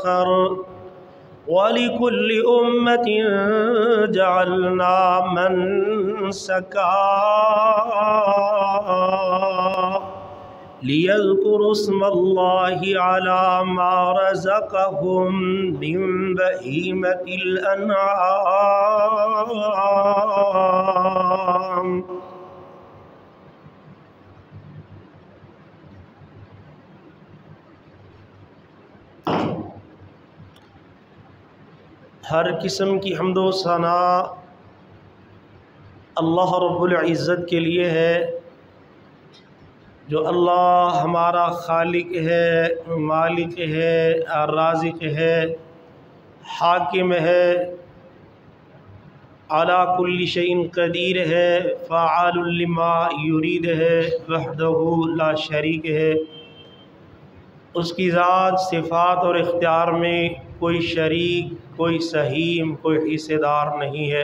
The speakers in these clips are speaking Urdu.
فخر وَلِكُلِّ أُمَّةٍ جَعَلْنَا مَنْسَكًا لِيَذْكُرُوا اسْمَ اللَّهِ عَلَى مَا رَزَقَهُم مِّن بَهِيمَةِ الْأَنْعَامِ۔ ہر قسم کی حمد و ثنا اللہ رب العزت کے لیے ہے، جو اللہ ہمارا خالق ہے، مالک ہے، رازق ہے، حاکم ہے، علی کل شیء قدیر ہے، فعال لما یرید ہے، وحدہ لا شریک ہے۔ اس کی ذات، صفات اور اختیار میں کوئی شریک، کوئی سہیم، کوئی حصہ دار نہیں ہے۔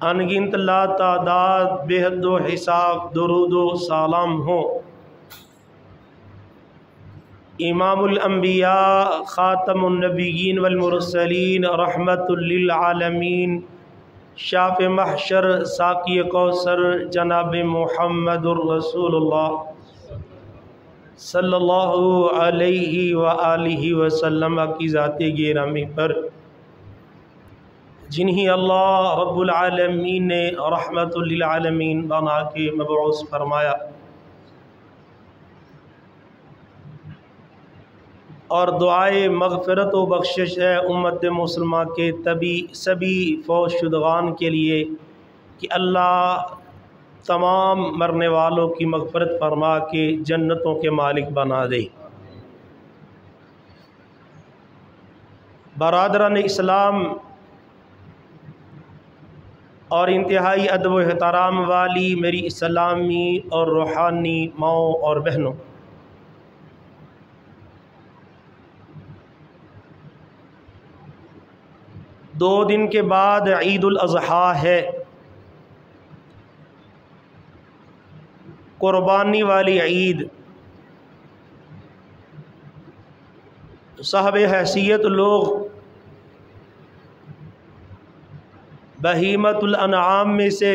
انگنت لا تعداد بے حد و حساب درود و سلام ہو امام الانبیاء، خاتم النبیین والمرسلین، رحمت للعالمین، شاف محشر، ساقی کوثر، جناب محمد الرسول اللہ صلی اللہ علیہ وآلہ وسلم کی ذات گرامی پر، جنہیں اللہ رب العالمین نے رحمت للعالمین بنا کے مبعوث فرمایا، اور دعائے مغفرت و بخشش ہے امت مسلمہ کے سبھی فوت شدگان کے لیے کہ اللہ تمام مرنے والوں کی مغفرت فرما کے جنتوں کے مالک بنا دے۔ برادران اسلام اور انتہائی ادب و احترام والی میری اسلامی اور روحانی ماؤں اور بہنوں، دو دن کے بعد عید الاضحیٰ ہے، قربانی والی عید۔ صاحب حیثیت لوگ بہیمۃ الانعام میں سے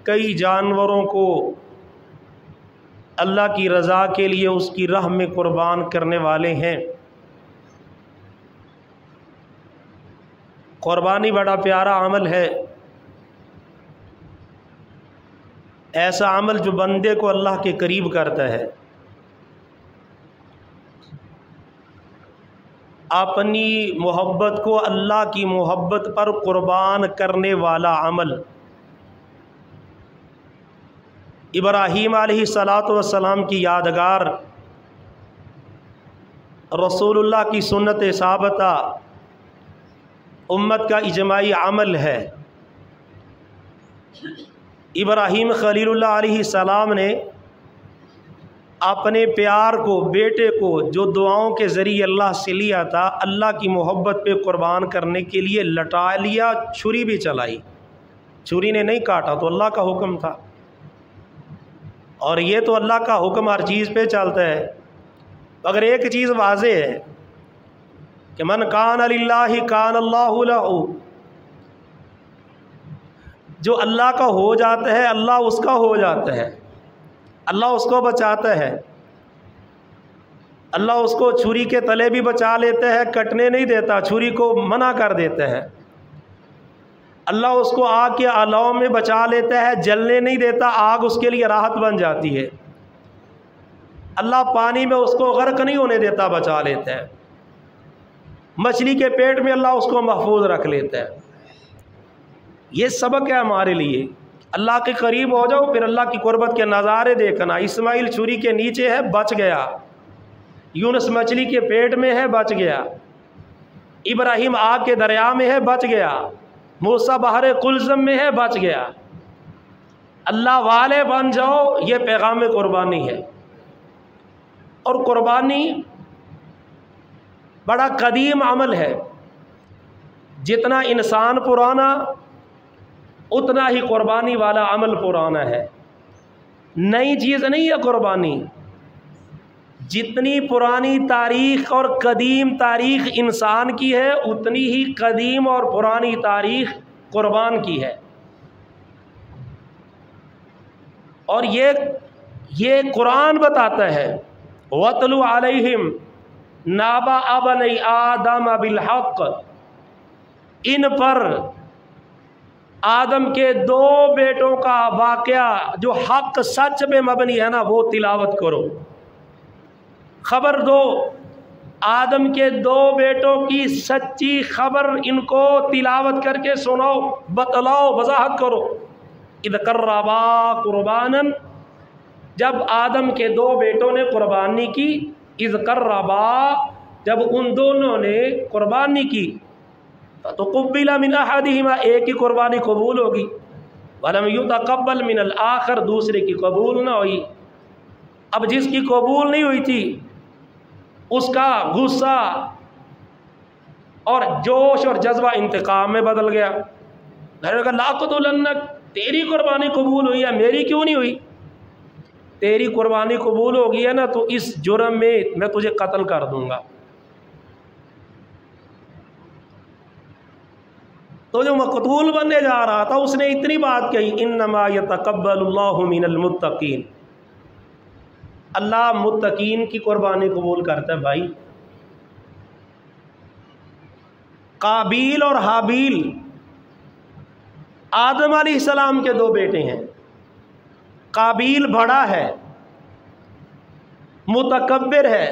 کئی جانوروں کو اللہ کی رضا کے لیے اس کی راہ میں قربان کرنے والے ہیں۔ قربانی بڑا پیارا عمل ہے، ایسا عمل جو بندے کو اللہ کے قریب کرتا ہے۔ اپنی محبت کو اللہ کی محبت پر قربان کرنے والا عمل۔ ابراہیم علیہ السلام کی یادگار، رسول اللہ کی سنت ثابتہ، امت کا اجماعی عمل ہے۔ ابراہیم خلیل اللہ علیہ السلام نے اپنے پیار کو، بیٹے کو جو دعاؤں کے ذریعے اللہ سے لیا تھا، اللہ کی محبت پہ قربان کرنے کے لیے لٹا لیا، چھری بھی چلائی، چھری نے نہیں کاٹا، تو اللہ کا حکم تھا، اور یہ تو اللہ کا حکم ہر چیز پہ چلتا ہے۔ اگر ایک چیز واضح ہے کہ من کان للہ کان اللہ لہ، جو اللہ کا ہو جاتا ہے اللہ اس کا ہو جاتا ہے، اللہ اس کو بچاتا ہے، اللہ اس کو چھری کے تلے بھی بچا لیتا ہے، کٹنے نہیں دیتا، چھری کو منع کر دیتا ہے۔ اللہ اس کو آگ کے الاؤ میں بچا لیتا ہے، جلنے نہیں دیتا، آگ اس کے لیے راحت بن جاتی ہے۔ اللہ پانی میں اس کو غرق نہیں ہونے دیتا، بچا لیتا ہے۔ مچھلی کے پیٹ میں اللہ اس کو محفوظ رکھ لیتا ہے۔ یہ سبق ہے ہمارے لیے، اللہ کے قریب ہو جاؤ، پھر اللہ کی قربت کے نظارے دیکھنا۔ اسماعیل چھری کے نیچے ہے، بچ گیا۔ یونس مچھلی کے پیٹ میں ہے، بچ گیا۔ ابراہیم آگ کے دریا میں ہے، بچ گیا۔ موسیٰ بحر قلزم میں ہے، بچ گیا۔ اللہ والے بن جاؤ، یہ پیغام قربانی ہے۔ اور قربانی بڑا قدیم عمل ہے، جتنا انسان پرانا اتنا ہی قربانی والا عمل پرانا ہے۔ نئی چیز نہیں ہے قربانی. جتنی پرانی تاریخ اور قدیم تاریخ انسان کی ہے اتنی ہی قدیم اور پرانی تاریخ قربان کی ہے. اور یہ قرآن بتاتا ہے وَاتْلُ عَلَيْهِمْ نَبَأَ بَنِي آدَمَ بِالْحَقِّ، ان پر آدم کے دو بیٹوں کا واقعہ جو حق سچ میں مبنی ہے نا وہ تلاوت کرو. خبر دو آدم کے دو بیٹوں کی سچی خبر ان کو تلاوت کر کے سناؤ، بتلاؤ، وضاحت کرو. اِذْ قَرَّبَا قُرْبَانًا، جب آدم کے دو بیٹوں نے قربانی کی. اِذْ قَرَّبَا، جب ان دونوں نے قربانی کی. فَتُقُبِّلَ مِنْ أَحَدِهِمَا، ایک کی قربانی قبول ہوگی. وَلَمْ يُتَقَبَّلْ مِنَ الْآخَرِ، دوسرے کی قبول نہ ہوئی. اب جس کی قبول نہیں ہوئی تھی اس کا غصہ اور جوش اور جذبہ انتقام میں بدل گیا. لَأَقْتُلَنَّكَ، تیری قربانی قبول ہوئی ہے میری کیوں نہیں ہوئی؟ تیری قربانی قبول ہو گئی ہے نا تو اس جرم میں تجھے قتل کر دوں گا. تو جو مقتول بننے جا رہا تھا اس نے اتنی بات کہی انما یتقبل اللہ من المتقین، اللہ متقین کی قربانی قبول کرتا ہے. بھائی قابیل اور حابیل آدم علیہ السلام کے دو بیٹے ہیں. قابیل بڑا ہے، متکبر ہے،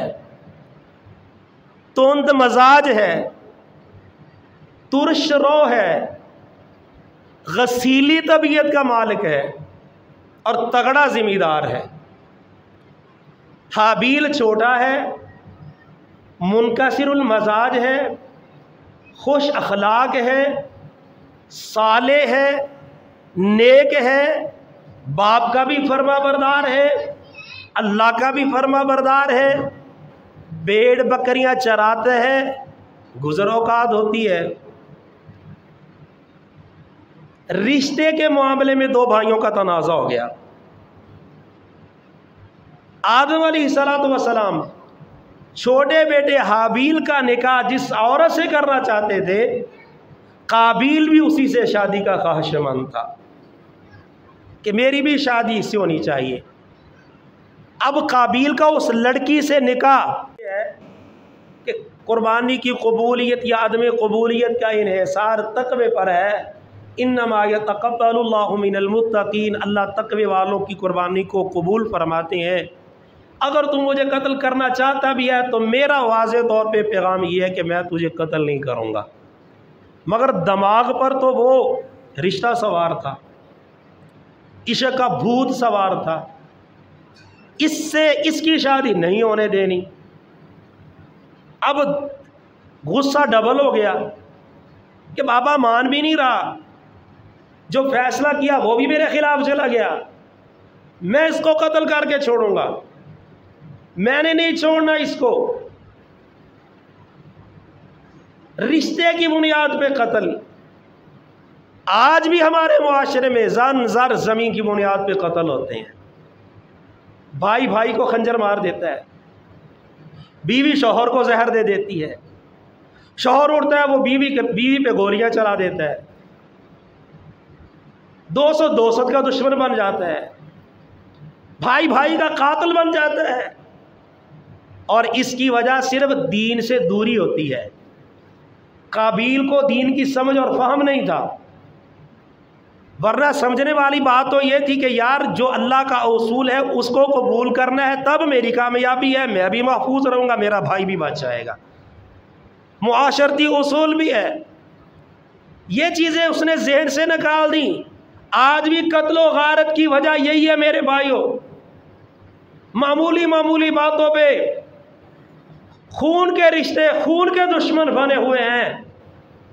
تند مزاج ہے، ترش رو ہے، غسیلی طبیعت کا مالک ہے اور تگڑا ذمہ دار ہے. حابیل چھوٹا ہے، منکسر المزاج ہے، خوش اخلاق ہے، صالح ہے، نیک ہے، باپ کا بھی فرما بردار ہے، اللہ کا بھی فرما بردار ہے، بھیڑ بکریاں چراتے ہیں، گزر اوقات ہوتی ہے. رشتے کے معاملے میں دو بھائیوں کا تنازع ہو گیا. آدم علیہ السلام چھوٹے بیٹے حابیل کا نکاح جس عورت سے کرنا چاہتے تھے قابیل بھی اسی سے شادی کا خواہش مند تھا کہ میری بھی شادی اس سے ہونی چاہیے. اب قابیل کا اس لڑکی سے نکاح ہے کہ قربانی کی قبولیت یا عدم قبولیت کا انحصار تقوی پر ہے. انما یتقبل اللہ من المتقین، اللہ تقوی والوں کی قربانی کو قبول فرماتے ہیں. اگر تم مجھے قتل کرنا چاہتا بھی ہے تو میرا واضح طور پہ پیغام یہ ہے کہ میں تجھے قتل نہیں کروں گا. مگر دماغ پر تو وہ رشتہ سوار تھا، عشق کا بھوت سوار تھا، اس کی شادی نہیں ہونے دینی. اب غصہ ڈبل ہو گیا کہ بابا مان بھی نہیں رہا، جو فیصلہ کیا وہ بھی میرے خلاف چلا گیا، میں اس کو قتل کر کے چھوڑوں گا، میں نے نہیں چھوڑنا اس کو. رشتے کی بنیاد پہ قتل. آج بھی ہمارے معاشرے میں زن زر زمین کی بنیاد پہ قتل ہوتے ہیں. بھائی بھائی کو خنجر مار دیتا ہے، بیوی شوہر کو زہر دے دیتی ہے، شوہر اٹھتا ہے وہ بیوی پہ گولیاں چلا دیتا ہے، دوست کا دشمن بن جاتا ہے، بھائی بھائی کا قاتل بن جاتا ہے. اور اس کی وجہ صرف دین سے دوری ہوتی ہے. قابیل کو دین کی سمجھ اور فہم نہیں تھا، ورنہ سمجھنے والی بات تو یہ تھی کہ یار جو اللہ کا اصول ہے اس کو قبول کرنا ہے تب میری کامیابی ہے، میں بھی محفوظ رہوں گا، میرا بھائی بھی بچ جائے گا. معاشرتی اصول بھی ہے. یہ چیزیں اس نے ذہن سے نکال دیں. آج بھی قتل و غارت کی وجہ یہی ہے میرے بھائیوں. معمولی باتوں پہ خون کے رشتے، خون کے دشمن بنے ہوئے ہیں.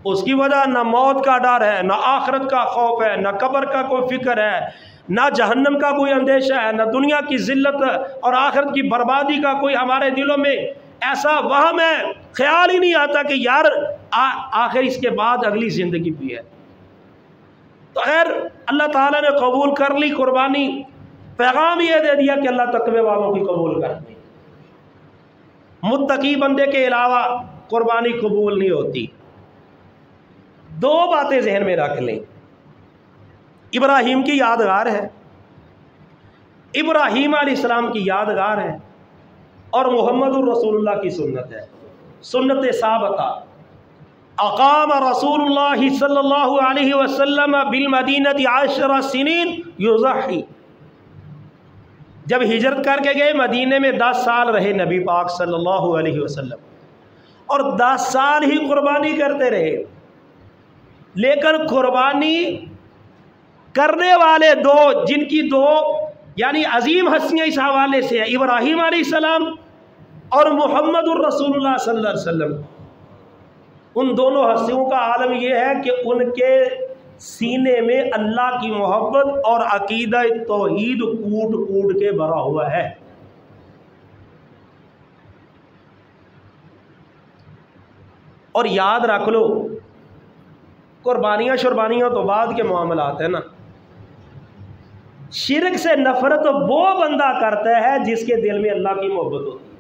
اس کی وجہ نہ موت کا ڈر ہے، نہ آخرت کا خوف ہے، نہ قبر کا کوئی فکر ہے، نہ جہنم کا کوئی اندیشہ ہے، نہ دنیا کی ذلت اور آخرت کی بربادی کا کوئی ہمارے دلوں میں ایسا وہم ہے، خیال ہی نہیں آتا کہ یار آخر اس کے بعد اگلی زندگی بھی ہے. تو خیر اللہ تعالیٰ نے قبول کر لی قربانی. پیغام یہ دے دیا کہ اللہ تقوی والوں کی قبول کرتے ہیں، متقی بندے کے علاوہ قربانی قبول نہیں ہوتی۔ دو باتیں ذہن میں رکھ لیں، ابراہیم کی یادگار ہے، ابراہیم علیہ السلام کی یادگار ہے، اور محمد الرسول اللہ کی سنت ہے، سنت ثابتہ۔ اقام رسول اللہ صلی اللہ علیہ وسلم بالمدینہ 10 سنین یضحی، جب ہجرت کر کے گئے مدینے میں 10 سال رہے نبی پاک صلی اللہ علیہ وسلم، اور 10 سال ہی قربانی کرتے رہے، لیکن قربانی کرنے والے دو، جن کی دو یعنی عظیم ہستیاں اس حوالے سے ہیں، ابراہیم علیہ السلام اور محمد الرسول اللہ صلی اللہ علیہ وسلم، ان دونوں ہستیوں کا عالم یہ ہے کہ ان کے سینے میں اللہ کی محبت اور عقیدہ توحید کوٹ کوٹ کے بھرا ہوا ہے۔ اور یاد رکھ لو، قربانیاں شربانیاں تو بعد کے معاملات ہیں نا، شرک سے نفرت وہ بندہ کرتا ہے جس کے دل میں اللہ کی محبت ہوتی ہے۔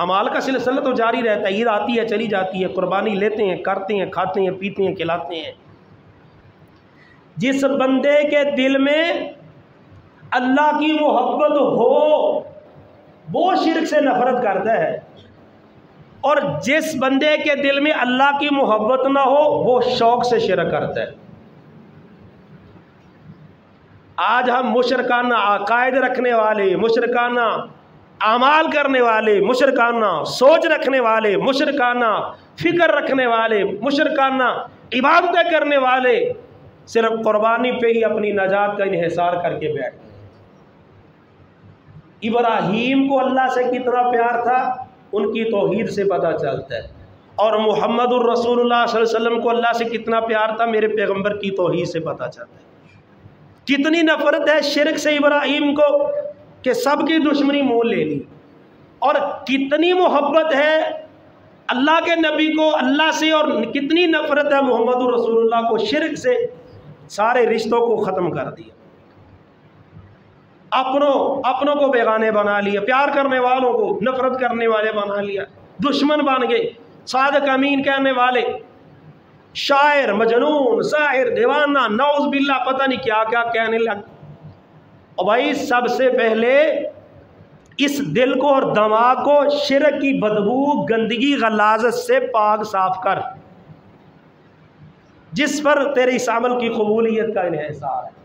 اعمال کا سلسلہ تو جاری رہتا ہے، عید آتی ہے چلی جاتی ہے، قربانی لیتے ہیں، کرتے ہیں، کھاتے ہیں، پیتے ہیں، کھلاتے ہیں۔ جس بندے کے دل میں اللہ کی محبت ہو وہ شرک سے نفرت کرتا ہے، اور جس بندے کے دل میں اللہ کی محبت نہ ہو وہ شوق سے شرک کرتا ہے۔ آج ہم مشرکانہ عقائد رکھنے والے، مشرکانہ اعمال کرنے والے، مشرکانہ سوچ رکھنے والے، مشرکانہ فکر رکھنے والے، مشرکانہ عبادتیں کرنے والے صرف قربانی پہ ہی اپنی نجات کا انحصار کر کے بیٹھ گئے۔ ابراہیم کو اللہ سے کتنا پیار تھا ان کی توحید سے پتہ چلتا ہے، اور محمد الرسول اللہ صلی اللہ علیہ وسلم کو اللہ سے کتنا پیار تھا میرے پیغمبر کی توحید سے پتہ چلتا ہے۔ کتنی نفرت ہے شرک سے ابراہیم کو کہ سب کی دشمنی مول لے لی، اور کتنی محبت ہے اللہ کے نبی کو اللہ سے، اور کتنی نفرت ہے محمد الرسول اللہ کو، شرک سے سارے رشتوں کو ختم کر دیا، اپنوں کو بیگانے بنا لیا، پیار کرنے والوں کو نفرت کرنے والے بنا لیا، دشمن بن گئے، صادق امین کہنے والے شاعر، مجنون، ساحر، دیوانہ، نعوذ باللہ پتہ نہیں کیا کیا کہنے لگ۔ اور بھائی سب سے پہلے اس دل کو اور دماغ کو شرک کی بدبو، گندگی، غلاظت سے پاک صاف کر، جس پر تیرے اس عمل کی قبولیت کا انحصار ہے۔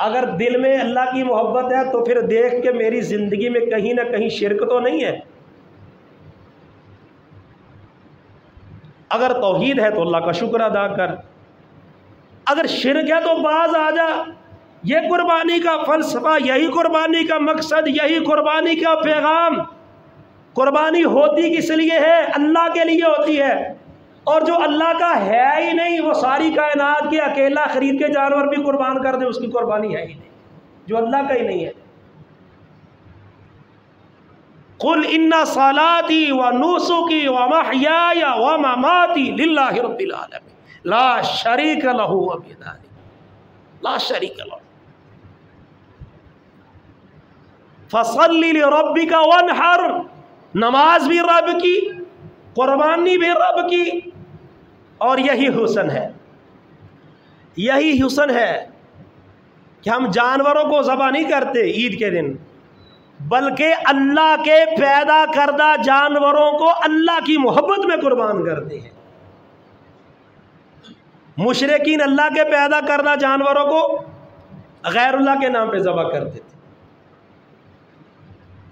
اگر دل میں اللہ کی محبت ہے تو پھر دیکھ کہ میری زندگی میں کہیں نہ کہیں شرک تو نہیں ہے۔ اگر توحید ہے تو اللہ کا شکر ادا کر، اگر شرک ہے تو باز آ جا۔ یہ قربانی کا فلسفہ، یہی قربانی کا مقصد، یہی قربانی کا پیغام۔ قربانی ہوتی کس لیے ہے؟ اللہ کے لیے ہوتی ہے، اور جو اللہ کا ہے ہی نہیں، وہ ساری کائنات کے اکیلا خرید کے جانور بھی قربان کر دے، اس کی قربانی ہے ہی نہیں، جو اللہ کا ہی نہیں ہے۔ قل ان صلاتي ونسكي ومحياي ومماتي لله رب العالمين لا شريك له وبذلك لا شريك له فصل لربك وانحر، نماز بھی رب کی، قربانی بھی رب کی، اور یہی حسن ہے، یہی حسن ہے کہ ہم جانوروں کو ذبح نہیں کرتے عید کے دن، بلکہ اللہ کے پیدا کردہ جانوروں کو اللہ کی محبت میں قربان کرتے ہیں۔ مشرکین اللہ کے پیدا کردہ جانوروں کو غیر اللہ کے نام پہ ذبح کرتے تھے۔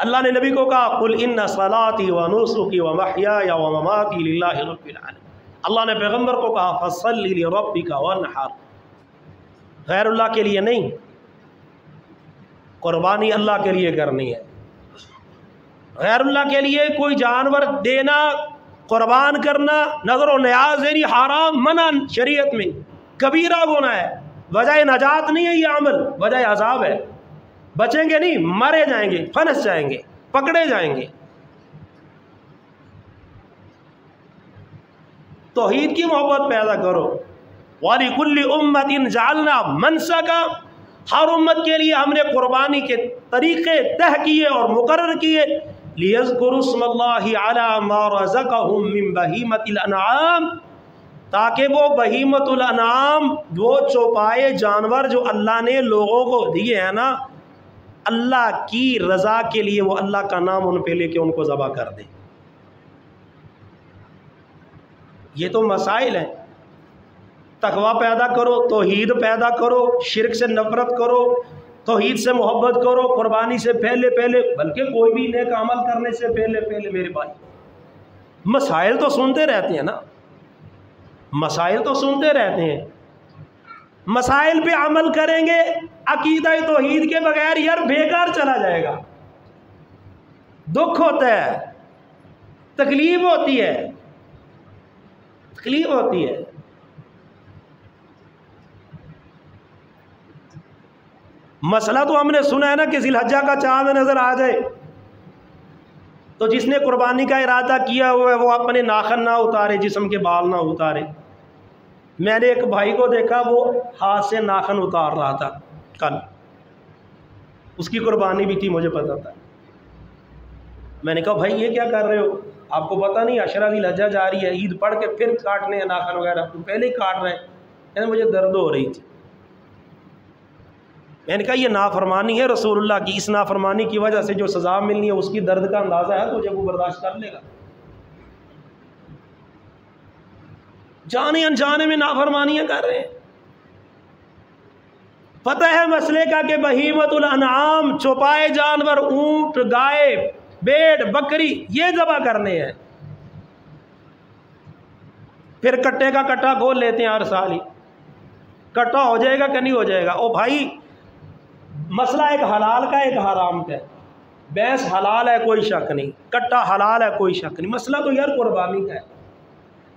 اللہ نے نبی کو کہا قل ان صلاتي ونسكي ومحياي ومماتي لله رب العالمين۔ اللہ نے پیغمبر کو کہا فصل لربك وانحر، غیر اللہ کے لیے نہیں، قربانی اللہ کے لیے کرنی ہے۔ غیر اللہ کے لیے کوئی جانور دینا، قربان کرنا، نظر و نیاز دینی حرام، منع شریعت میں، کبیرہ گناہ ہے، وجہ نجات نہیں ہے یہ عمل، وجہ عذاب ہے، بچیں گے نہیں، مرے جائیں گے، پھنس جائیں گے، پکڑے جائیں گے۔ توحید کی محبت پیدا کرو، وَلِكُلِّ أُمَّةٍ جَعَلْنَا مَنْسَكًا، ہر امت کے لیے ہم نے قربانی کے طریقے طے کیے اور مقرر کیے، لِيَذْكُرُوا اسْمَ اللَّهِ عَلَى مَا رَزَقَهُم مِّن بَهِيمَةِ الْأَنْعَامِ، تاکہ وہ بہیمت الانعام، وہ چوپائے جانور جو اللہ نے لوگوں کو دیے ہیں نا، اللہ کی رضا کے لیے وہ اللہ کا نام ان پہ لے کے ان کو ذبح کر دیں۔ یہ تو مسائل ہیں۔ تقویٰ پیدا کرو، توحید پیدا کرو، شرک سے نفرت کرو، توحید سے محبت کرو، قربانی سے پہلے بلکہ کوئی بھی نیک عمل کرنے سے پہلے میرے بھائی مسائل تو سنتے رہتے ہیں نا، مسائل تو سنتے رہتے ہیں۔ مسائل پہ عمل کریں گے عقیدہ توحید کے بغیر یار بیکار چلا جائے گا، دکھ ہوتا ہے، تکلیف ہوتی ہے، تکلیف ہوتی ہے۔ مسئلہ تو ہم نے سنا ہے نا کہ ذی الحجہ کا چاند نظر آ جائے تو جس نے قربانی کا ارادہ کیا ہوا ہے وہ اپنے ناخن نہ اتارے، جسم کے بال نہ اتارے۔ میں نے ایک بھائی کو دیکھا وہ ہاتھ سے ناخن اتار رہا تھا کل، اس کی قربانی بھی تھی، مجھے پتا تھا۔ میں نے کہا بھائی یہ کیا کر رہے ہو، آپ کو پتہ نہیں عشرہ ذی الحجہ جا رہی ہے، عید پڑھ کے پھر کاٹنے ہیں ناخن وغیرہ، تم پہلے ہی کاٹ رہے ہیں۔ یعنی مجھے درد ہو رہی تھی۔ میں نے کہا یہ نافرمانی ہے رسول اللہ کی، اس نافرمانی کی وجہ سے جو سزا ملنی ہے اس کی درد کا اندازہ ہے تو جب وہ برداشت کر لے گا۔ جانے انجانے میں نافرمانیاں کر رہے ہیں۔ پتہ ہے مسئلے کا کہ بہیمت الانعام، چوپائے جانور، اونٹ، گائے، بھیڑ، بکری، یہ ذبح کرنے ہیں۔ پھر کٹے کا کٹا کھول لیتے ہیں ہر سال ہی، کٹا ہو جائے گا کہ نہیں ہو جائے گا۔ او بھائی مسئلہ ایک حلال کا ایک حرام کا ہے، بھینس حلال ہے کوئی شک نہیں، کٹا حلال ہے کوئی شک نہیں، مسئلہ تو یار قربانی کا ہے۔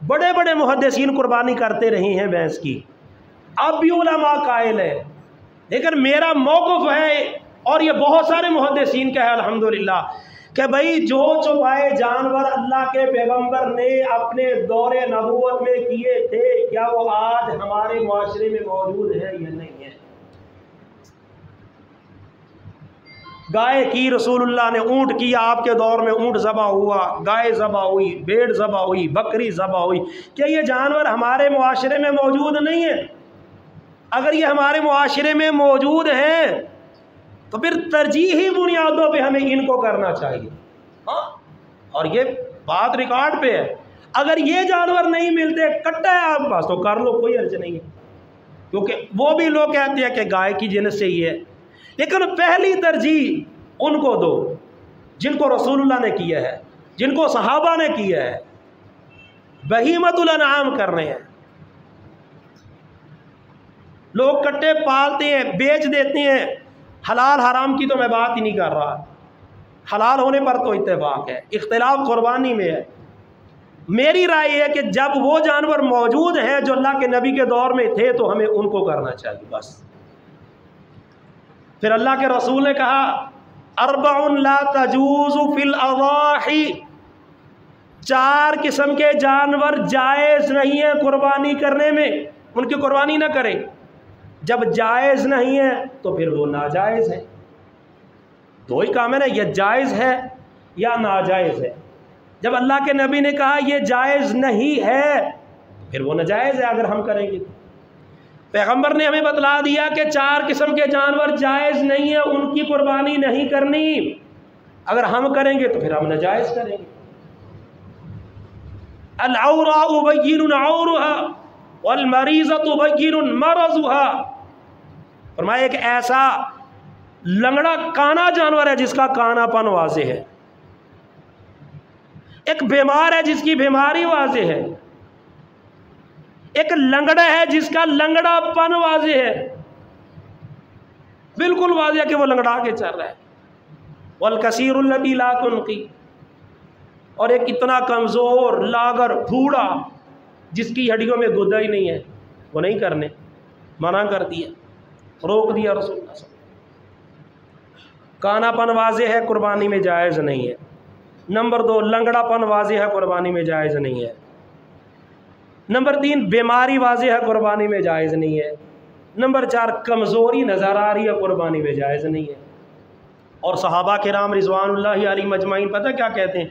بڑے بڑے محدثین قربانی کرتے رہے ہیں بھینس کی، اب بھی علماء قائل ہے، لیکن میرا موقف ہے اور یہ بہت سارے محدثین کا ہے الحمدللہ کہ بھائی جو چوپائے جانور اللہ کے پیغمبر نے اپنے دور نبوت میں کیے تھے کیا وہ آج ہمارے معاشرے میں موجود ہے یا نہیں ہے؟ گائے کی رسول اللہ نے، اونٹ کیا آپ کے دور میں، اونٹ ذبح ہوا، گائے ذبح ہوئی، بھیڑ ذبح ہوئی، بکری ذبح ہوئی، کیا یہ جانور ہمارے معاشرے میں موجود نہیں ہے؟ اگر یہ ہمارے معاشرے میں موجود ہیں تو پھر ترجیحی بنیادوں پہ ہمیں ان کو کرنا چاہیے۔ ہاں، اور یہ بات ریکارڈ پہ ہے، اگر یہ جانور نہیں ملتے، کٹا ہے آپ پاس تو کر لو، کوئی حرج نہیں ہے، کیونکہ وہ بھی لوگ کہتے ہیں کہ گائے کی جنس سے ہی ہے، لیکن پہلی ترجیح ان کو دو جن کو رسول اللہ نے کیا ہے، جن کو صحابہ نے کیا ہے، بہیمت الانعام کر رہے ہیں۔ لوگ کٹے پالتے ہیں، بیچ دیتے ہیں، حلال حرام کی تو میں بات ہی نہیں کر رہا، حلال ہونے پر تو اتفاق ہے، اختلاف قربانی میں ہے۔ میری رائے ہے کہ جب وہ جانور موجود ہیں جو اللہ کے نبی کے دور میں تھے تو ہمیں ان کو کرنا چاہیے بس۔ پھر اللہ کے رسول نے کہا اربع لا تجوز فی الاضاحی، 4 قسم کے جانور جائز نہیں ہے قربانی کرنے میں، ان کی قربانی نہ کریں۔ جب جائز نہیں ہے تو پھر وہ ناجائز ہے، دو ہی کام ہے نا، یہ جائز ہے یا ناجائز ہے۔ جب اللہ کے نبی نے کہا یہ جائز نہیں ہے پھر وہ ناجائز ہے اگر ہم کریں گے۔ پیغمبر نے ہمیں بتلا دیا کہ 4 قسم کے جانور جائز نہیں ہیں، ان کی قربانی نہیں کرنی، اگر ہم کریں گے تو پھر ہم ناجائز کریں گے۔ العوراء بین عورها والمریضۃ بین مرضها، فرمایا ایک ایسا لنگڑا کانا جانور ہے جس کا کانا پن واضح ہے، ایک بیمار ہے جس کی بیماری واضح ہے، ایک لنگڑا ہے جس کا لنگڑا پن واضح ہے، بالکل واضح ہے کہ وہ لنگڑا کے چل رہا ہے، والکثیر الذی لا تنقی، اور ایک اتنا کمزور لاغر بھوڑا جس کی ہڈیوں میں گدا ہی نہیں ہے، وہ نہیں کرنے، منع کر دیا، روک دیا رسول اللہ صلی اللہ علیہ وسلم۔ کانا پن واضح ہے قربانی میں جائز نہیں ہے۔ نمبر 2 لنگڑا پن واضح ہے قربانی میں جائز نہیں ہے۔ نمبر 3 بیماری واضح ہے قربانی میں جائز نہیں ہے۔ نمبر 4 کمزوری نظر آ رہی ہے قربانی میں جائز نہیں ہے۔ اور صحابہ کرام رضوان اللہ علیہم اجمعین پتہ کیا کہتے ہیں؟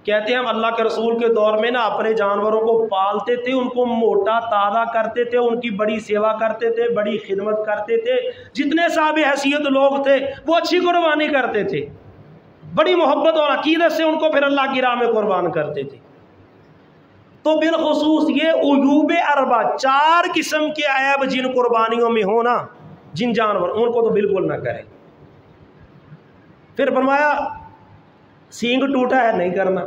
کہتے ہیں ہم اللہ کے رسول کے دور میں نا اپنے جانوروں کو پالتے تھے، ان کو موٹا تازہ کرتے تھے، ان کی بڑی سیوا کرتے تھے، بڑی خدمت کرتے تھے، جتنے صاحب حیثیت لوگ تھے وہ اچھی قربانی کرتے تھے، بڑی محبت اور عقیدت سے ان کو پھر اللہ کی راہ میں قربان کرتے تھے۔ تو بالخصوص یہ عیوب اربع 4 قسم کے عیب جن قربانیوں میں ہونا، جن جانور، ان کو تو بالکل نہ کریں۔ پھر فرمایا سینگ ٹوٹا ہے نہیں کرنا،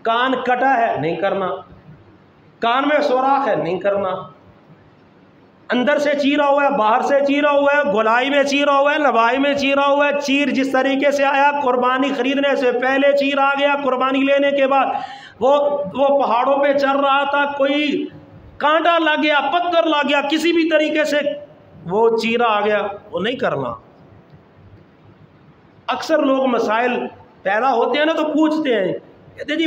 کان کٹا ہے نہیں کرنا، کان میں سوراخ ہے نہیں کرنا، اندر سے چیرا ہوا ہے، باہر سے چیرا ہوا ہے، گولائی میں چیرا ہوا ہے، لوائی میں چیرا ہوا ہے، چیر جس طریقے سے آیا قربانی خریدنے سے پہلے چیر آ گیا، قربانی لینے کے بعد وہ پہاڑوں پہ چل رہا تھا، کوئی کانٹا لگ گیا، پتھر لگ گیا، کسی بھی طریقے سے وہ چیرا آ گیا، وہ نہیں کرنا۔ اکثر لوگ مسائل پیدا ہوتے ہیں نا تو پوچھتے ہیں، کہتے جی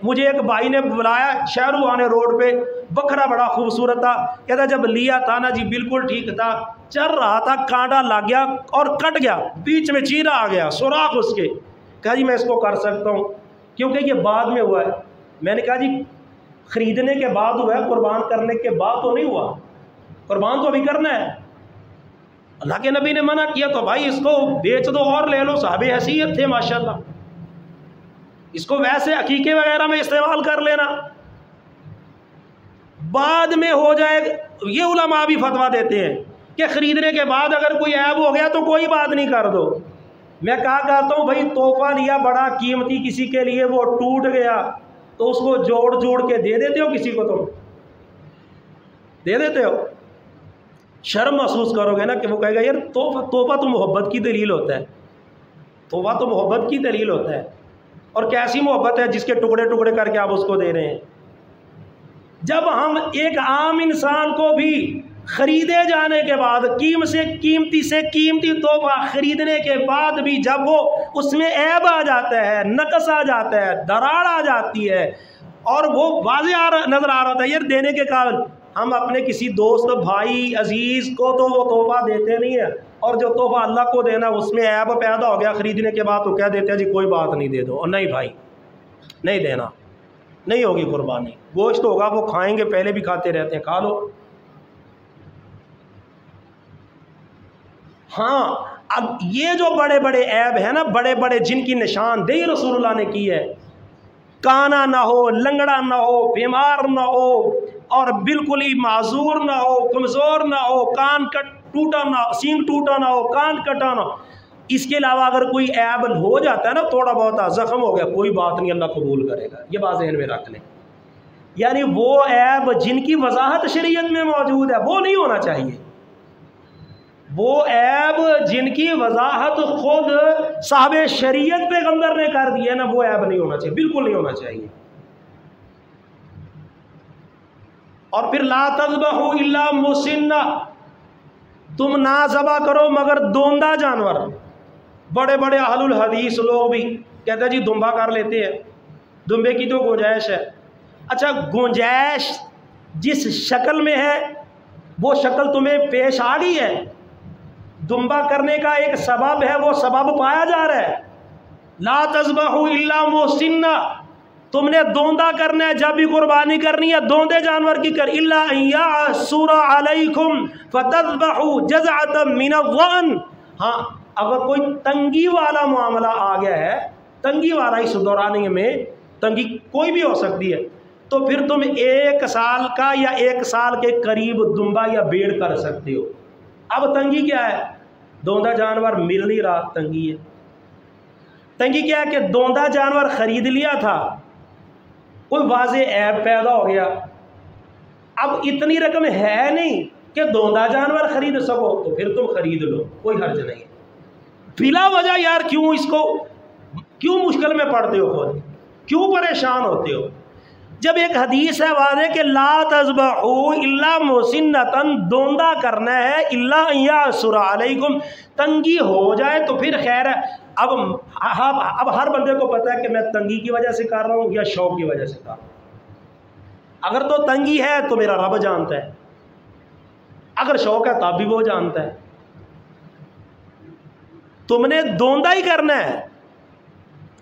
مجھے ایک بھائی نے بلایا شہروانے روڈ پہ، بکرا بڑا خوبصورت تھا، کہتا جب لیا تھا نا جی بالکل ٹھیک تھا، چل رہا تھا، کانٹا لگ گیا اور کٹ گیا، بیچ میں چیرا آ گیا، سوراخ اس کے، کہا جی میں اس کو کر سکتا ہوں کیونکہ یہ بعد میں ہوا ہے۔ میں نے کہا جی خریدنے کے بعد ہوا ہے، قربان کرنے کے بعد تو نہیں ہوا، قربان تو ابھی کرنا ہے۔ اللہ کے نبی نے منع کیا تو بھائی اس کو بیچ دو اور لے لو، صاحب حیثیت تھے ماشاءاللہ، اس کو ویسے عقیقے وغیرہ میں استعمال کر لینا، بعد میں ہو جائے۔ یہ علماء بھی فتویٰ دیتے ہیں کہ خریدنے کے بعد اگر کوئی عیب ہو گیا تو کوئی بات نہیں، کر دو۔ میں کہا کرتا ہوں بھائی تحفہ لیا بڑا قیمتی کسی کے لیے، وہ ٹوٹ گیا تو اس کو جوڑ کے دے دیتے ہو، کسی کو تم دے دیتے ہو؟ شرم محسوس کرو گے نا کہ وہ کہے گا یار تحفہ تو محبت کی دلیل ہوتا ہے، تحفہ تو محبت کی دلیل ہوتا ہے، اور کیسی محبت ہے جس کے ٹکڑے ٹکڑے کر کے آپ اس کو دے رہے ہیں۔ جب ہم ایک عام انسان کو بھی خریدے جانے کے بعد قیمتی سے قیمتی تحفہ خریدنے کے بعد بھی جب وہ اس میں عیب آ جاتا ہے، نقص آ جاتا ہے، دراڑ آ جاتی ہے اور وہ واضح نظر آ رہا تھا یہ دینے کے قابل، ہم اپنے کسی دوست بھائی عزیز کو تو وہ تحفہ دیتے نہیں ہیں، اور جو تحفہ اللہ کو دینا اس میں عیب پیدا ہو گیا خریدنے کے بعد تو کہہ دیتے ہیں جی کوئی بات نہیں دے دو، اور نہیں بھائی نہیں دینا، نہیں ہوگی قربانی۔ گوشت ہوگا وہ کھائیں گے، پہلے بھی کھاتے رہتے ہیں، کھا لو۔ ہاں اب یہ جو بڑے بڑے عیب ہیں نا، بڑے بڑے جن کی نشاندہی رسول اللہ نے کی ہے، کانا نہ ہو، لنگڑا نہ ہو، بیمار نہ ہو، اور بالکل ہی معذور نہ ہو، کمزور نہ ہو، کان ٹوٹا نہ ہو، سینگ ٹوٹا نہ ہو، کان کٹا نہ ہو، اس کے علاوہ اگر کوئی عیب ہو جاتا ہے نا، تھوڑا بہت زخم ہو گیا، کوئی بات نہیں، اللہ قبول کرے گا، یہ بات ذہن میں رکھ لیں۔ یعنی وہ عیب جن کی وضاحت شریعت میں موجود ہے وہ نہیں ہونا چاہیے، وہ عیب جن کی وضاحت خود صاحب شریعت پیغمبر نے کر دی ہے نا، وہ عیب نہیں ہونا چاہیے، بالکل نہیں ہونا چاہیے۔ اور پھر لا تذبحوا الا مسنہ، تم نہ ذبح کرو مگر دوندہ جانور۔ بڑے بڑے اہل الحدیث لوگ بھی کہتے ہیں جی دمبا کر لیتے ہیں، دمبے کی تو گنجائش ہے۔ اچھا گنجائش جس شکل میں ہے وہ شکل تمہیں پیش آ گئی ہے، دمبا کرنے کا ایک سبب ہے، وہ سبب پایا جا رہا ہے۔ لا تذبحوا الا مسنہ، تم نے دوندہ کرنا ہے، جب بھی قربانی کرنی ہے دوندے جانور کی کر، الا ان یعصر علیکم فتذبحوا جزعۃ من الظأن، ہاں اگر کوئی تنگی والا معاملہ آ گیا ہے، تنگی والا اس دورانی میں تنگی کوئی بھی ہو سکتی ہے، تو پھر تم 1 سال کا یا 1 سال کے قریب دمبا یا بھیڑ کر سکتے ہو۔ اب تنگی کیا ہے؟ دوندہ جانور مل نہیں رہا، تنگی ہے۔ تنگی کیا ہے کہ دوندہ جانور خرید لیا تھا، کوئی واضح عیب پیدا ہو گیا، اب اتنی رقم ہے نہیں کہ دوندہ جانور خرید سکو، تو پھر تم خرید لو، کوئی حرج نہیں ہے۔ بلا وجہ یار کیوں مشکل میں پڑتے ہو، خود کیوں پریشان ہوتے ہو؟ جب ایک حدیث ہے واضح کہ لا تذبحوا الا مسنۃ، دوندہ کرنا ہے، الا ان یعصر علیکم، تنگی ہو جائے تو پھر خیر ہے۔ اب ہر بندے کو پتہ ہے کہ میں تنگی کی وجہ سے کر رہا ہوں یا شوق کی وجہ سے کر رہا ہوں۔ اگر تو تنگی ہے تو میرا رب جانتا ہے، اگر شوق ہے تب بھی وہ جانتا ہے۔ تم نے دوندہ ہی کرنا ہے،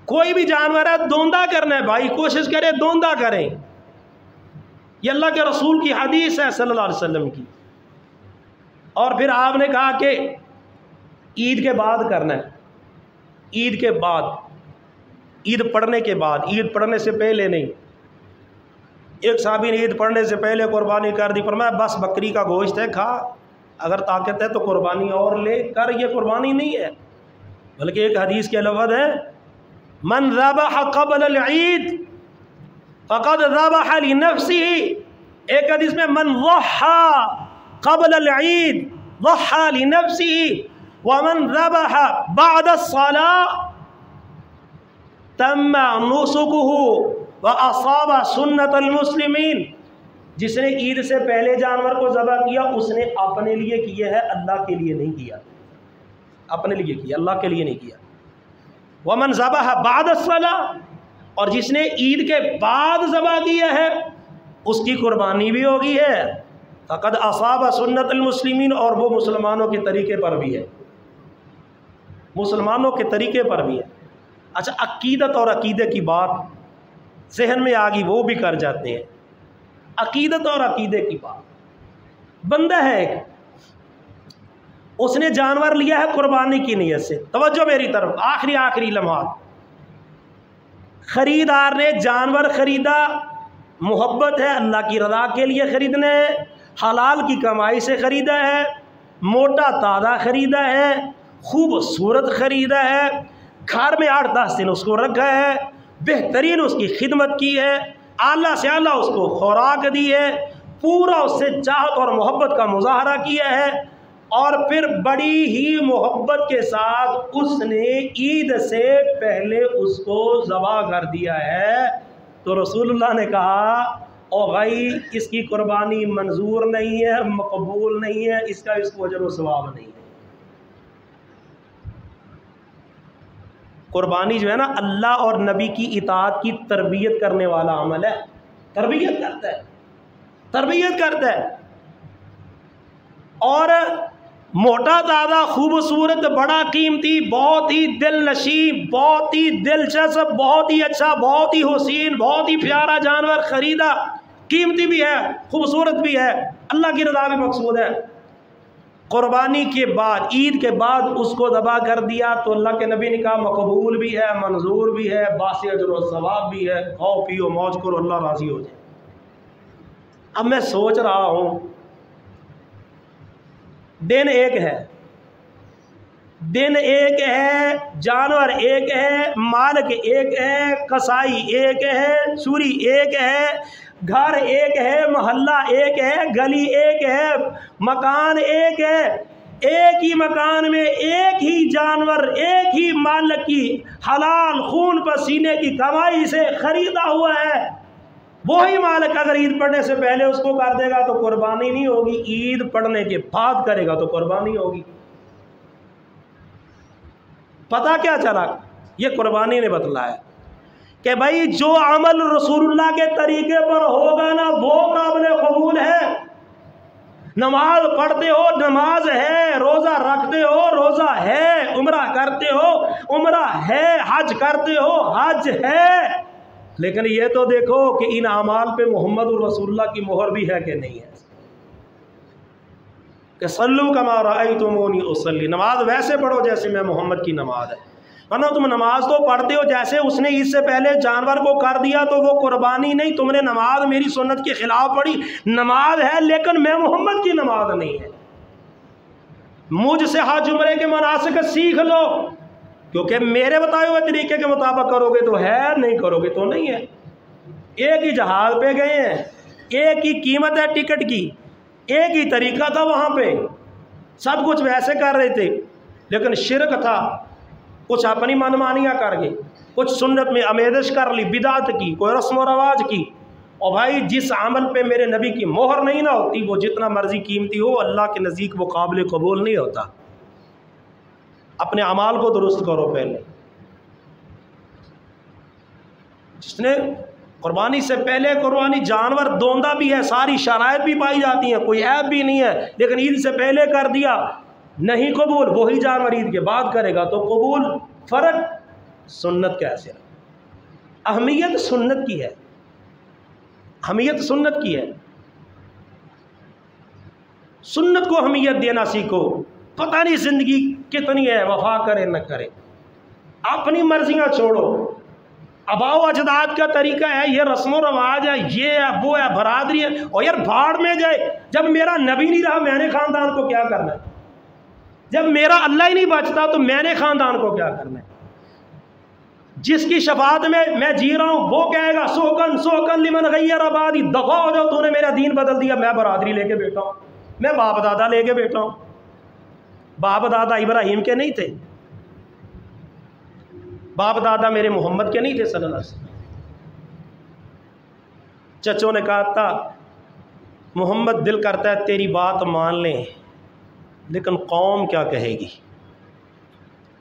کوئی بھی جانور ہے دوندہ کرنا ہے بھائی، کوشش کرے دوندہ کریں، یہ اللہ کے رسول کی حدیث ہے صلی اللہ علیہ وسلم کی۔ اور پھر آپ نے کہا کہ عید کے بعد کرنا ہے، عید کے بعد، عید پڑھنے کے بعد، عید پڑھنے سے پہلے نہیں۔ ایک صحابی نے عید پڑھنے سے پہلے قربانی کر دی، فرمایا بس بکری کا گوشت ہے کھا، اگر طاقت ہے تو قربانی اور لے کر، یہ قربانی نہیں ہے، بلکہ ایک حدیث کے لفظ ہے من ذبح قبل العید فقد ذبح لنفسه، ایک حدیث میں من ضحى قبل العید ضحى لنفسه ومن ذبح بعد الصلاة تم نسكه وأصاب سنة المسلمين، جس نے عید سے پہلے جانور کو ذبح کیا اس نے اپنے لیے کیا ہے، اللہ کے لیے نہیں کیا، اپنے لیے کیا، اللہ کے لیے نہیں کیا۔ ومن ذبح بعد الصلاة، اور جس نے عید کے بعد ذبح کیا ہے اس کی قربانی بھی ہوگی ہے، فقد اصاب سنت المسلمین، اور وہ مسلمانوں کے طریقے پر بھی ہے، مسلمانوں کے طریقے پر بھی ہے۔ اچھا، عقیدت اور عقیدے کی بات ذہن میں آ گئی، وہ بھی کر جاتے ہیں۔ عقیدت اور عقیدے کی بات، بندہ ہے ایک، اس نے جانور لیا ہے قربانی کی نیت سے، توجہ میری طرف، آخری لمحات، خریدار نے جانور خریدا، محبت ہے، اللہ کی رضا کے لیے خریدنا ہے، حلال کی کمائی سے خریدا ہے، موٹا تازہ خریدا ہے، خوبصورت خریدا ہے، گھر میں 8-10 دن اس کو رکھا ہے، بہترین اس کی خدمت کی ہے، اعلیٰ سے اعلیٰ اس کو خوراک دی ہے، پورا اس سے چاہت اور محبت کا مظاہرہ کیا ہے، اور پھر بڑی ہی محبت کے ساتھ اس نے عید سے پہلے اس کو ذبح کر دیا ہے، تو رسول اللہ نے کہا او بھائی اس کی قربانی منظور نہیں ہے، مقبول نہیں ہے، اس کو اجر و ثواب نہیں ہے۔ قربانی جو ہے نا اللہ اور نبی کی اطاعت کی تربیت کرنے والا عمل ہے، تربیت کرتا ہے، اور موٹا تازہ خوبصورت بڑا قیمتی بہت ہی دل نشیں بہت ہی دلچسپ بہت ہی اچھا بہت ہی حسین بہت ہی پیارا جانور خریدا، قیمتی بھی ہے خوبصورت بھی ہے، اللہ کی رضا بھی مقصود ہے، قربانی کے بعد عید کے بعد اس کو ذبح کر دیا تو اللہ کے نبی نے کہا مقبول بھی ہے منظور بھی ہے باعث اجر و ثواب بھی ہے، کھاؤ پیو موج کرو اللہ راضی ہو جائے۔ اب میں سوچ رہا ہوں دن ایک ہے، جانور ایک ہے، مالک ایک ہے، قصائی ایک ہے، سوری ایک ہے، گھر ایک ہے، محلہ ایک ہے، گلی ایک ہے، مکان ایک ہے، ایک ہی مکان میں ایک ہی جانور ایک ہی مالک کی حلال خون پسینے کی کمائی سے خریدا ہوا ہے، وہی مالک اگر عید پڑھنے سے پہلے اس کو کر دے گا تو قربانی نہیں ہوگی، عید پڑھنے کے بعد کرے گا تو قربانی ہوگی۔ پتہ کیا چلا؟ یہ قربانی نے بتلایا کہ بھائی جو عمل رسول اللہ کے طریقے پر ہوگا نا وہ قابل قبول ہے۔ نماز پڑھتے ہو نماز ہے، روزہ رکھتے ہو روزہ ہے، عمرہ کرتے ہو عمرہ ہے، حج کرتے ہو حج ہے، لیکن یہ تو دیکھو کہ ان اعمال پہ محمد الرسول اللہ کی مہر بھی ہے کہ نہیں ہے، کہ صلو کما رأیتمونی اصلی، نماز ویسے پڑھو جیسے میں محمد کی نماز ہے، ورنہ تم نماز تو پڑھتے ہو جیسے اس نے عید سے پہلے جانور کو کر دیا تو وہ قربانی نہیں، تم نے نماز میری سنت کے خلاف پڑھی، نماز ہے لیکن میں محمد کی نماز نہیں ہے۔ مجھ سے حج عمرے کے مناسک سیکھ لو، کیونکہ میرے بتائے ہوئے طریقے کے مطابق کرو گے تو ہے، نہیں کرو گے تو نہیں ہے۔ ایک ہی جہاز پہ گئے ہیں، ایک ہی قیمت ہے ٹکٹ کی، ایک ہی طریقہ تھا، وہاں پہ سب کچھ ویسے کر رہے تھے، لیکن شرک تھا، کچھ اپنی منمانیاں کر گئے، کچھ سنت میں آمیزش کر لی، بدعت کی، کوئی رسم و رواج کی، اور بھائی جس عمل پہ میرے نبی کی مہر نہیں نہ ہوتی وہ جتنا مرضی قیمتی ہو اللہ کے نزدیک وہ قابل قبول نہیں ہوتا۔ اپنے اعمال کو درست کرو پہلے۔ جس نے قربانی سے پہلے قربانی جانور دوندہ بھی ہے، ساری شرائط بھی پائی جاتی ہیں، کوئی عیب بھی نہیں ہے، لیکن عید سے پہلے کر دیا نہیں قبول، وہی جانور عید کے بعد کرے گا تو قبول۔ فرق سنت کیسے ہے؟ اہمیت سنت کی ہے، اہمیت سنت کی ہے۔ سنت کو اہمیت دینا سیکھو۔ پتہ نہیں زندگی کتنی ہے، وفا کرے نہ کرے، اپنی مرضیاں چھوڑو۔ آباء و اجداد کا طریقہ ہے، یہ رسم و رواج ہے، یہ ہے وہ ہے، برادری ہے، اور یار بھاڑ میں جائے، جب میرا نبی نہیں رہا میں نے خاندان کو کیا کرنا ہے؟ جب میرا اللہ ہی نہیں بچتا تو میں نے خاندان کو کیا کرنا ہے؟ جس کی شفاعت میں میں جی رہا ہوں وہ کہے گا سوکن سوکن لمن غیر آبادی، دفع ہو جاؤ، تو نے میرا دین بدل دیا، میں برادری لے کے بیٹھا ہوں، میں باپ دادا لے کے بیٹھا ہوں۔ باپ دادا ابراہیم کے نہیں تھے، باپ دادا میرے محمد کے نہیں تھے صلی اللہ علیہ وسلم۔ چچوں نے کہا تھا محمد دل کرتا ہے تیری بات مان لیں، لیکن قوم کیا کہے گی؟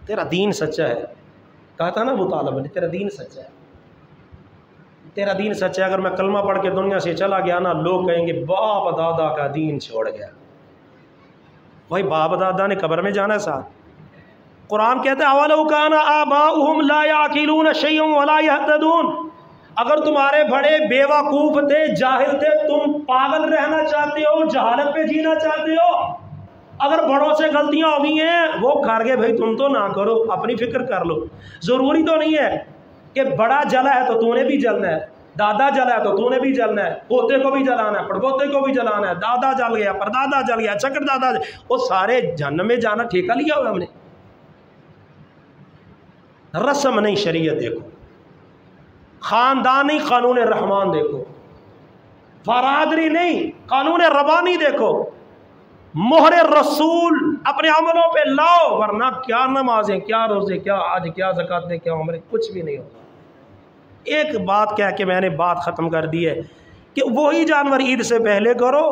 تیرا دین سچا ہے، کہا تھا نا ابو طالب نے تیرا دین سچا ہے، تیرا دین سچا ہے، اگر میں کلمہ پڑھ کے دنیا سے چلا گیا نا لوگ کہیں گے باپ دادا کا دین چھوڑ گیا۔ بھائی باپ دادا نے قبر میں جانا ہے ساتھ؟ قرآن کہتا ہے اولو کان آباؤہم لا یعقلون شیئا ولا یہتدون، اگر تمہارے بڑے بیوقوف تھے، جاہل تھے، تم پاگل رہنا چاہتے ہو، جہالت پہ جینا چاہتے ہو، اگر بڑوں سے غلطیاں ہو گئی ہیں وہ کر گئے، بھائی تم تو نہ کرو، اپنی فکر کر لو۔ ضروری تو نہیں ہے کہ بڑا جلا ہے تو تو نے بھی جلنا ہے، دادا جلا ہے تو تو نے بھی جلنا ہے، پوتے کو بھی جلانا ہے، پڑپوتے کو بھی جلانا ہے، دادا جل گیا، پردادا جل گیا، چکر دادا وہ سارے جہنم میں جانا ٹھیکہ لیا ہوا ہم نے۔ رسم نہیں شریعت دیکھو، خاندانی قانون رحمان دیکھو، برادری نہیں قانون ربانی دیکھو، مہر رسول اپنے عملوں پہ لاؤ، ورنہ کیا نمازیں، کیا روزے، کیا حج، کیا زکاتیں، کیا عمریں، کچھ بھی نہیں ہوگا۔ ایک بات کہہ کے میں نے بات ختم کر دی ہے کہ وہی جانور عید سے پہلے کرو،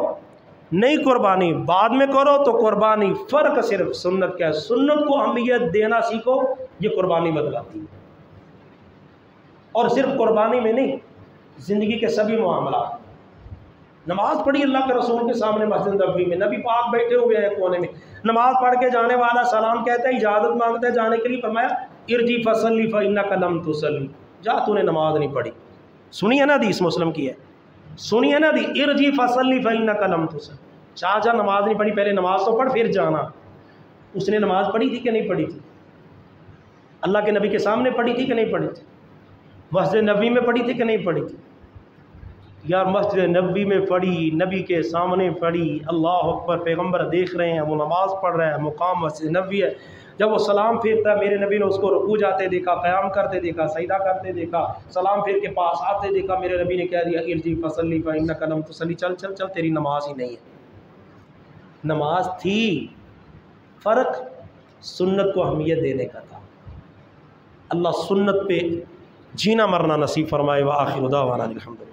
نہیں قربانی بعد میں کرو تو قربانی۔ فرق صرف سنت کا ہے، سنت کو اہمیت دینا سیکھو، یہ قربانی بدلاتی ہے۔ اور صرف قربانی میں نہیں، زندگی کے سبھی معاملات۔ نماز پڑھی اللہ کے رسول کے سامنے مسجد نبوی میں، نبی پاک بیٹھے ہوئے ہیں کونے میں، نماز پڑھ کے جانے والا سلام کہتا ہے، اجازت مانگتا ہے جانے کے لیے، فرمایا ارجی فصلی فإنک لم تصلی، جا تو نے نماز نہیں پڑھی۔ سنی ہے نا حدیث مسلم کی ہے، سنی ہے نا دی ارجی فصلی فإنک لم تصلی، جا نماز نہیں پڑھی، پہلے نماز تو پڑھ پھر جانا۔ اس نے نماز پڑھی تھی کہ نہیں پڑھی تھی؟ اللہ کے نبی کے سامنے پڑھی تھی کہ نہیں پڑھی تھی؟ مسجد نبوی میں پڑھی تھی کہ نہیں پڑھی تھی؟ یار مسجد نبوی میں پڑھی، نبی کے سامنے پڑھی، اللہ اکبر، پیغمبر دیکھ رہے ہیں، وہ نماز پڑھ رہا ہے، مقام مسجد نبوی ہے، جب وہ سلام پھیرتا ہے میرے نبی نے اس کو رکوع جاتے دیکھا، قیام کرتے دیکھا، سجدہ کرتے دیکھا، سلام پھیر کے پاس آتے دیکھا، میرے نبی نے کہہ دیا ارجی فصلی فإنک لم تصلی، چل چل چل تیری نماز ہی نہیں ہے۔ نماز تھی، فرق سنت کو اہمیت دینے کا تھا۔ اللہ سنت پہ جینا مرنا نصیب فرمائے، وآخر دعوانا الحمدللہ۔